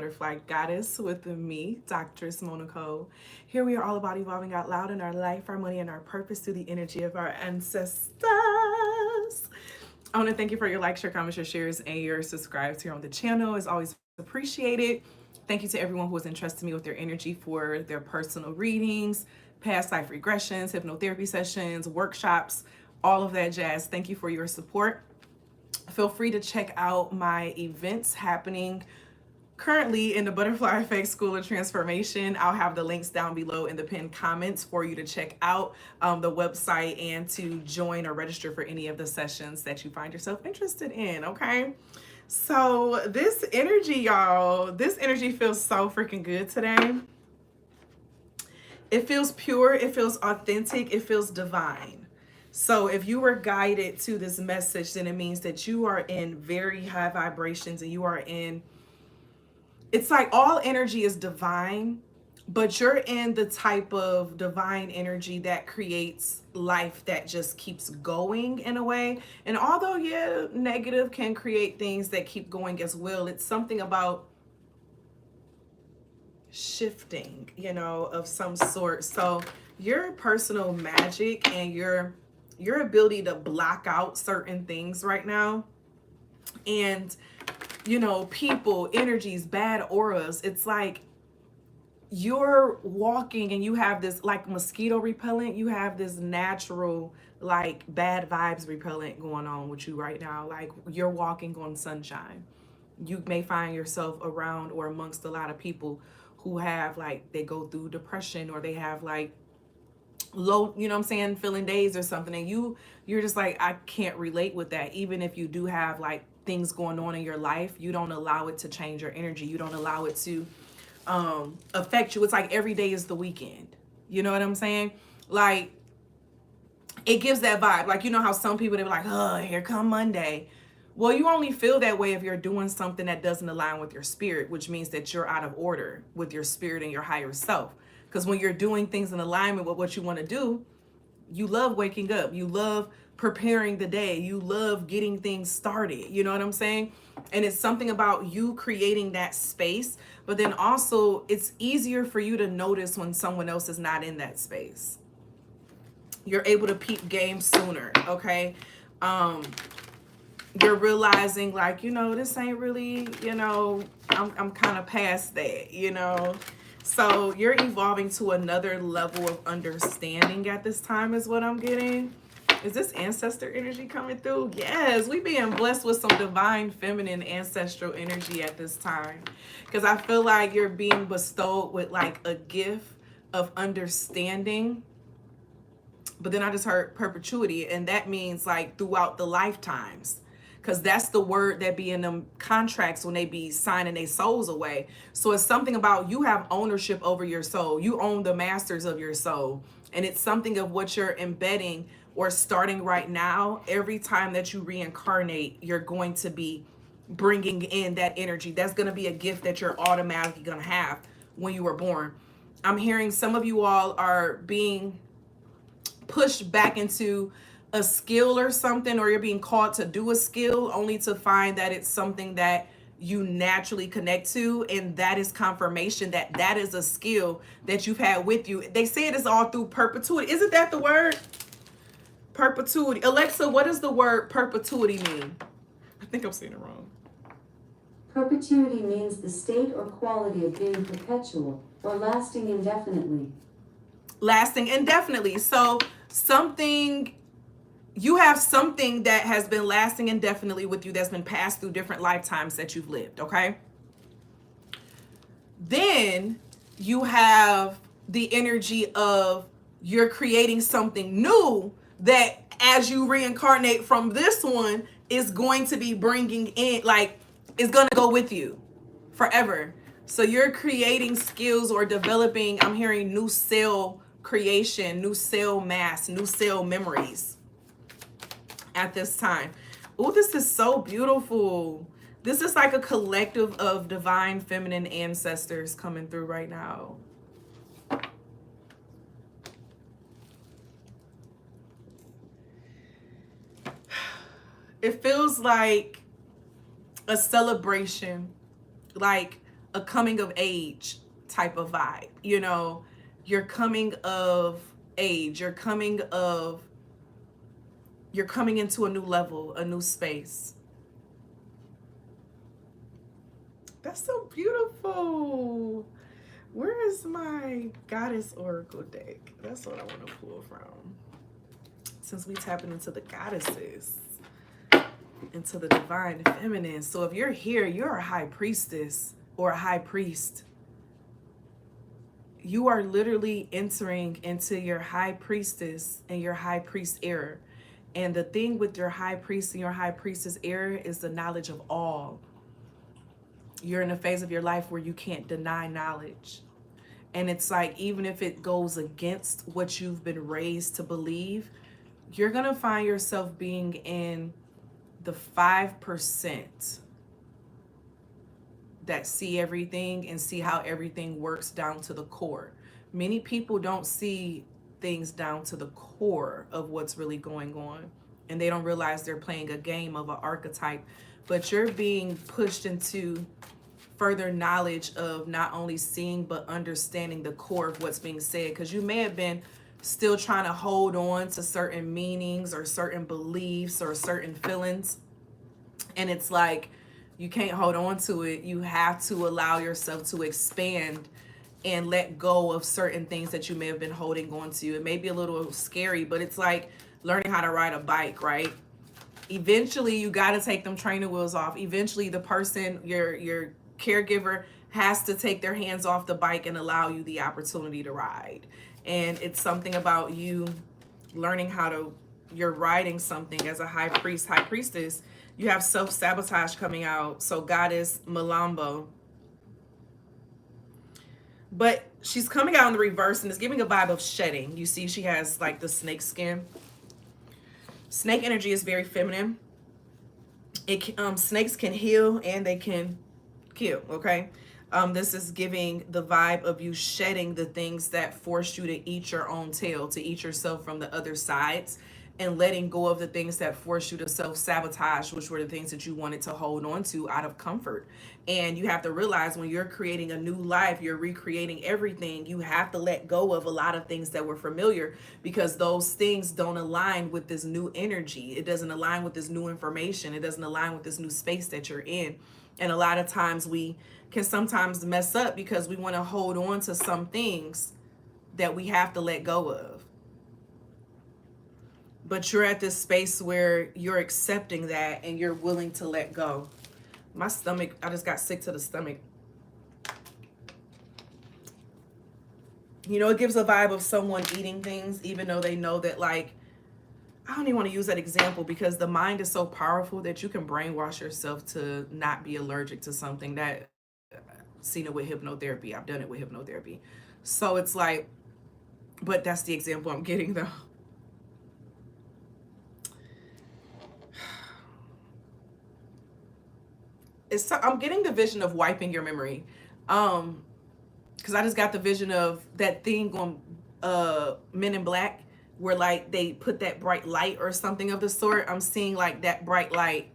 Butterfly Goddess with me, Doctress Nicole. Here we are all about evolving out loud in our life, our money, and our purpose through the energy of our ancestors. I want to thank you for your likes, your comments, your shares, and your subscribes here on the channel. It's always appreciated. Thank you to everyone who has entrusted me with their energy for their personal readings, past life regressions, hypnotherapy sessions, workshops, all of that jazz. Thank you for your support. Feel free to check out my events happening currently in the Butterfly Effect School of Transformation. I'll have the links down below in the pinned comments for you to check out the website and to join or register for any of the sessions that you find yourself interested in, okay? So this energy, y'all, this energy feels so freaking good today. It feels pure, it feels authentic, it feels divine. So if you were guided to this message, then it means that you are in very high vibrations and you are in, it's like all energy is divine, but you're in the type of divine energy that creates life that just keeps going in a way. And although, yeah, negative can create things that keep going as well, it's something about shifting, of some sort. So your personal magic and your ability to block out certain things right now, and people, energies, bad auras, it's like you're walking and you have this, like mosquito repellent, you have this natural like bad vibes repellent going on with you right now. Like you're walking on sunshine. You may find yourself around or amongst a lot of people who have, like, they go through depression, or they have like low, feeling days or something, and you're just like, I can't relate with that. Even if you do have like things going on in your life, you don't allow it to change your energy. You don't allow it to affect you. It's like every day is the weekend. You know what I'm saying? Like, it gives that vibe. Like, how some people, they're like, oh, here come Monday. Well, you only feel that way if you're doing something that doesn't align with your spirit, which means that you're out of order with your spirit and your higher self. Because when you're doing things in alignment with what you want to do, you love waking up. You love preparing the day. You love getting things started. You know what I'm saying? And it's something about you creating that space. But then also, it's easier for you to notice when someone else is not in that space. You're able to peep game sooner, okay? You're realizing, like, this ain't really, I'm kind of past that. So you're evolving to another level of understanding at this time is what I'm getting. Is this ancestor energy coming through? Yes, we being blessed with some divine feminine ancestral energy at this time. Because I feel like you're being bestowed with like a gift of understanding. But then I just heard perpetuity, and that means like throughout the lifetimes. Because that's the word that be in them contracts when they be signing their souls away. So it's something about, you have ownership over your soul. You own the masters of your soul. And it's something of what you're embedding or starting right now. Every time that you reincarnate, you're going to be bringing in that energy. That's going to be a gift that you're automatically going to have when you were born. I'm hearing some of you all are being pushed back into a skill or something, or you're being called to do a skill only to find that it's something that you naturally connect to, and that is confirmation that that is a skill that you've had with you. They say it is all through perpetuity. Isn't that the word? Perpetuity. Alexa, what does the word perpetuity mean? I think I'm saying it wrong. Perpetuity means the state or quality of being perpetual or lasting indefinitely. Lasting indefinitely. So something, you have something that has been lasting indefinitely with you, that's been passed through different lifetimes that you've lived, okay? Then you have the energy of you're creating something new that as you reincarnate from this one is going to be bringing in, like, is going to go with you forever. So you're creating skills or developing, I'm hearing new cell creation, new cell mass, new cell memories at this time. Oh, this is so beautiful. This is like a collective of divine feminine ancestors coming through right now. It feels like a celebration, like a coming of age type of vibe. You know, you're coming of age, you're coming into a new level, a new space. That's so beautiful. Where is my goddess oracle deck? That's what I want to pull from. Since we tapping into the goddesses, into the divine feminine. So if you're here, you're a high priestess or a high priest. You are literally entering into your high priestess and your high priest era. And the thing with your high priest and your high priestess era is the knowledge of all. You're in a phase of your life where you can't deny knowledge. And it's like, even if it goes against what you've been raised to believe, you're going to find yourself being in the 5% that see everything and see how everything works down to the core. Many people don't see things down to the core of what's really going on, and they don't realize they're playing a game of an archetype. But you're being pushed into further knowledge of not only seeing but understanding the core of what's being said, because you may have been still trying to hold on to certain meanings or certain beliefs or certain feelings, and it's like you can't hold on to it. You have to allow yourself to expand and let go of certain things that you may have been holding on to. It may be a little scary, but it's like learning how to ride a bike, right? Eventually you got to take them trainer wheels off. Eventually the person, your caregiver, has to take their hands off the bike and allow you the opportunity to ride. And it's something about you learning how to, you're riding something as a high priest, high priestess. You have self-sabotage coming out. So Goddess Malambo. But she's coming out in the reverse and it's giving a vibe of shedding. You see she has like the snake skin. Snake energy is very feminine. Snakes can heal and they can kill, okay? This is giving the vibe of you shedding the things that force you to eat your own tail, to eat yourself from the other sides, and letting go of the things that force you to self-sabotage, which were the things that you wanted to hold on to out of comfort. And you have to realize when you're creating a new life, you're recreating everything, you have to let go of a lot of things that were familiar, because those things don't align with this new energy. It doesn't align with this new information. It doesn't align with this new space that you're in. And a lot of times we can sometimes mess up because we want to hold on to some things that we have to let go of. But you're at this space where you're accepting that and you're willing to let go. My stomach, I just got sick to the stomach. You know, it gives a vibe of someone eating things, even though they know that, like, I don't even want to use that example because the mind is so powerful that you can brainwash yourself to not be allergic to something. That I've seen it with hypnotherapy. I've done it with hypnotherapy. So it's like, but that's the example I'm getting though. I'm getting the vision of wiping your memory. Because I just got the vision of that thing on Men in Black where like they put that bright light or something of the sort. I'm seeing like that bright light.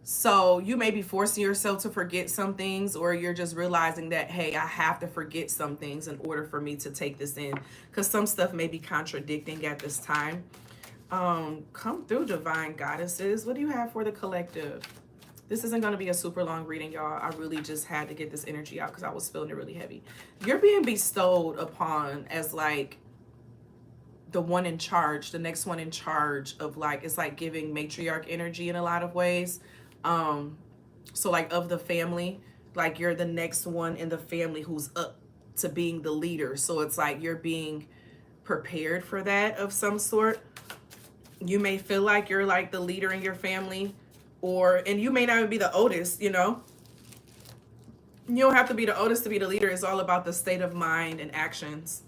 So you may be forcing yourself to forget some things, or you're just realizing that, hey, I have to forget some things in order for me to take this in, because some stuff may be contradicting at this time. Come through, divine goddesses. What do you have for the collective? This isn't going to be a super long reading, y'all. I really just had to get this energy out because I was feeling it really heavy. You're being bestowed upon as like the one in charge, the next one in charge of, like, it's like giving matriarch energy in a lot of ways. So like of the family, like you're the next one in the family who's up to being the leader. So it's like you're being prepared for that of some sort. You may feel like you're like the leader in your family, and you may not even be the oldest, you know. You don't have to be the oldest to be the leader. It's all about the state of mind and actions.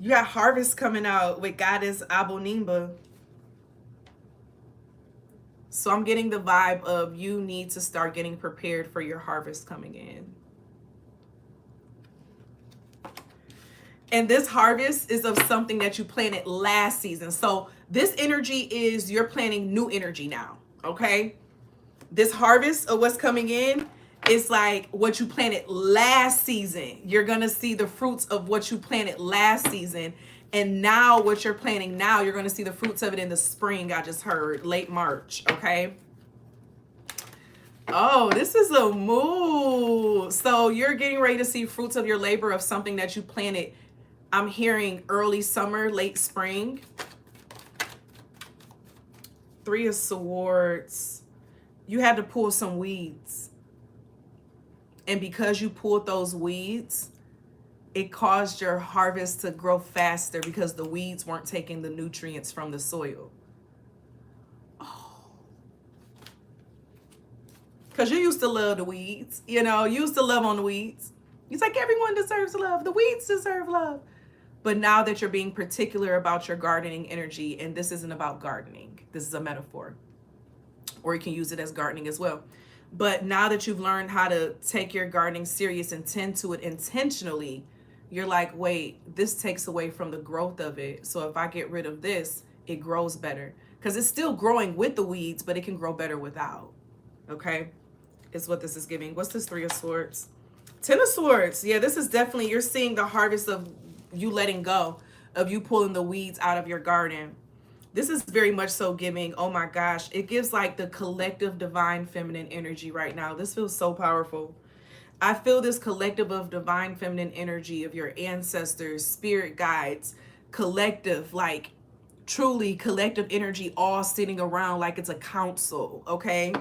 You got harvest coming out with Goddess Abonimba. So I'm getting the vibe of you need to start getting prepared for your harvest coming in. And this harvest is of something that you planted last season. So this energy is you're planting new energy now, okay? This harvest of what's coming in is like what you planted last season. You're going to see the fruits of what you planted last season. And now what you're planting now, you're going to see the fruits of it in the spring. I just heard late March. Okay. Oh, this is a move. So you're getting ready to see fruits of your labor of something that you planted. I'm hearing early summer, late spring. 3 of Swords. You had to pull some weeds. And because you pulled those weeds, it caused your harvest to grow faster because the weeds weren't taking the nutrients from the soil. Because you used to love the weeds. You know, you used to love on the weeds. It's like everyone deserves love. The weeds deserve love. But now that you're being particular about your gardening energy, and this isn't about gardening, this is a metaphor, or you can use it as gardening as well. But now that you've learned how to take your gardening serious and tend to it intentionally, you're like, wait, this takes away from the growth of it. So if I get rid of this, it grows better. Because it's still growing with the weeds, but it can grow better without. Okay? Is what this is giving. What's this 3 of Swords? 10 of Swords. Yeah, this is definitely, you're seeing the harvest of you letting go, of you pulling the weeds out of your garden. This is very much so giving, oh my gosh, it gives like the collective divine feminine energy right now. This feels so powerful. I feel this collective of divine feminine energy of your ancestors, spirit guides, collective, like truly collective energy all sitting around like it's a council, okay?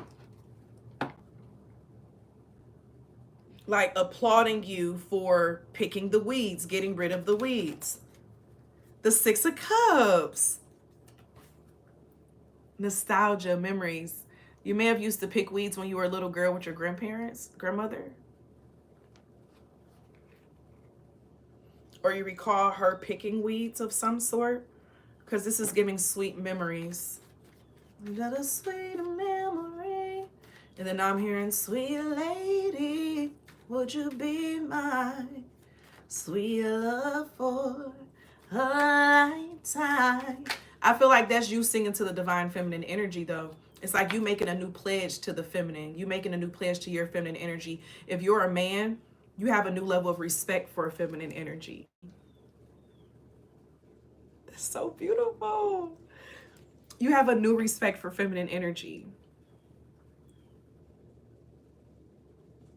Like applauding you for picking the weeds, getting rid of the weeds. The 6 of Cups. Nostalgia, memories. You may have used to pick weeds when you were a little girl with your grandparents, grandmother. Or you recall her picking weeds of some sort. Because this is giving sweet memories. You got a sweet memory. And then I'm hearing, sweet lady, would you be my sweet love for a lifetime? I feel like that's you singing to the divine feminine energy, though. It's like you making a new pledge to the feminine. You making a new pledge to your feminine energy. If you're a man, you have a new level of respect for feminine energy. That's so beautiful. You have a new respect for feminine energy.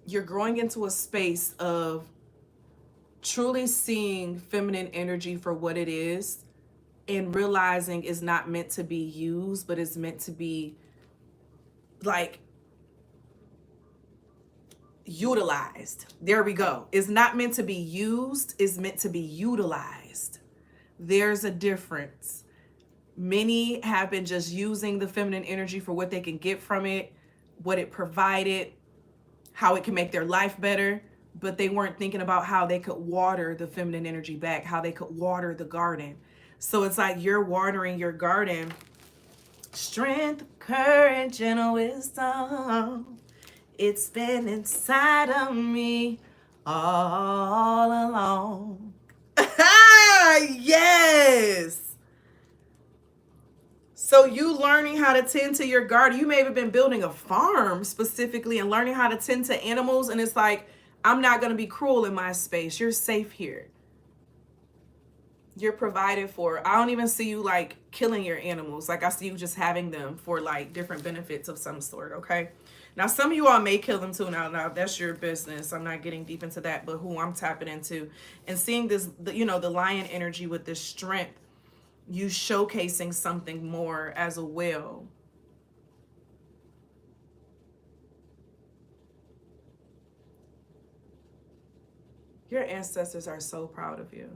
You're growing into a space of truly seeing feminine energy for what it is and realizing it's not meant to be used, but it's meant to be like utilized. There we go. It's not meant to be used, it's meant to be utilized. There's a difference. Many have been just using the feminine energy for what they can get from it, what it provided, how it can make their life better, but they weren't thinking about how they could water the feminine energy back, how they could water the garden. So it's like you're watering your garden. Strength, courage, and wisdom. It's been inside of me all along. Yes. So you learning how to tend to your garden. You may have been building a farm specifically and learning how to tend to animals. And it's like, I'm not going to be cruel in my space. You're safe here. You're provided for. I don't even see you like killing your animals. Like I see you just having them for like different benefits of some sort. Okay. Now, some of you all may kill them too. Now that's your business. I'm not getting deep into that, but who I'm tapping into and seeing this, the lion energy with this strength, you showcasing something more as a will. Your ancestors are so proud of you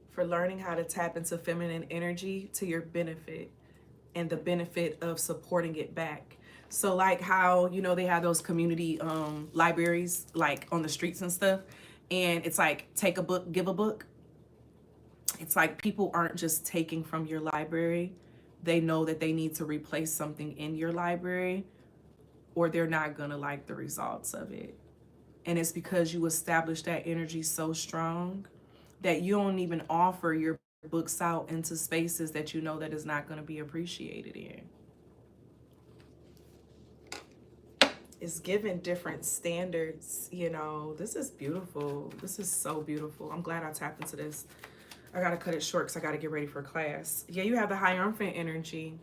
for learning how to tap into feminine energy to your benefit and the benefit of supporting it back. So like how, they have those community libraries like on the streets and stuff. And it's like, take a book, give a book. It's like people aren't just taking from your library. They know that they need to replace something in your library or they're not going to like the results of it. And it's because you established that energy so strong that you don't even offer your books out into spaces that you know that is not going to be appreciated in. It's given different standards, you know. This is beautiful. This is so beautiful. I'm glad I tapped into this. I gotta cut it short because I gotta get ready for class. Yeah, you have the Hierophant energy.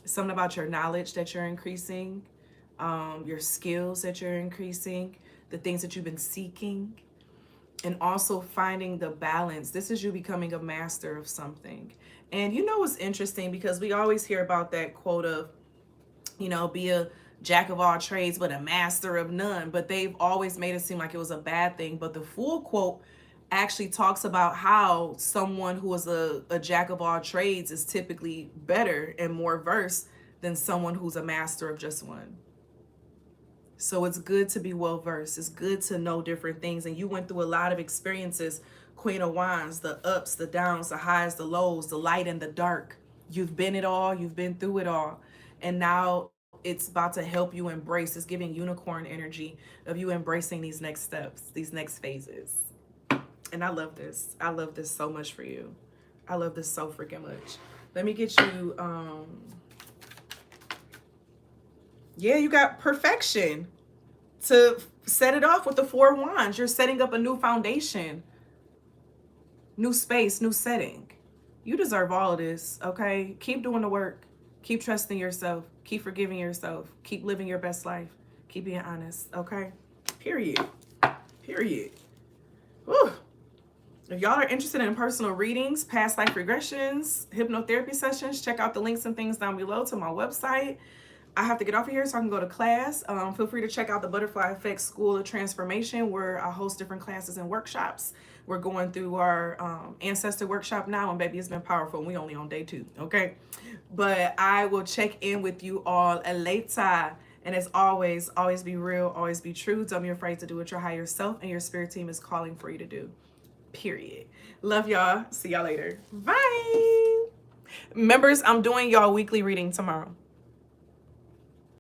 Something about your knowledge that you're increasing, your skills that you're increasing, the things that you've been seeking, and also finding the balance. This is you becoming a master of something. And you know what's interesting, because we always hear about that quote of, you know, be a jack of all trades but a master of none, but they've always made it seem like it was a bad thing. But the full quote actually talks about how someone who is a jack of all trades is typically better and more versed than someone who's a master of just one. So it's good to be well versed. It's good to know different things. And you went through a lot of experiences, Queen of Wands, the ups, the downs, the highs, the lows, the light and the dark. You've been it all. You've been through it all. And now it's about to help you embrace. It's giving unicorn energy of you embracing these next steps, these next phases. And I love this. I love this so much for you. I love this so freaking much. Let me get you, yeah, you got perfection to set it off with the 4 wands. You're setting up a new foundation, new space, new setting. You deserve all of this, okay? Keep doing the work. Keep trusting yourself. Keep forgiving yourself. Keep living your best life. Keep being honest, okay? Period. Period. Whew. If y'all are interested in personal readings, past life regressions, hypnotherapy sessions, check out the links and things down below to my website. I have to get off of here so I can go to class. Feel free to check out the Butterfly Effect School of Transformation, where I host different classes and workshops. We're going through our Ancestor workshop now, and baby, it's been powerful. And we only on day 2, okay? But I will check in with you all later. And as always be real, always be true. Don't be afraid to do what your higher self and your spirit team is calling for you to do. Period. Love y'all. See y'all later. Bye. Members, I'm doing y'all weekly reading tomorrow.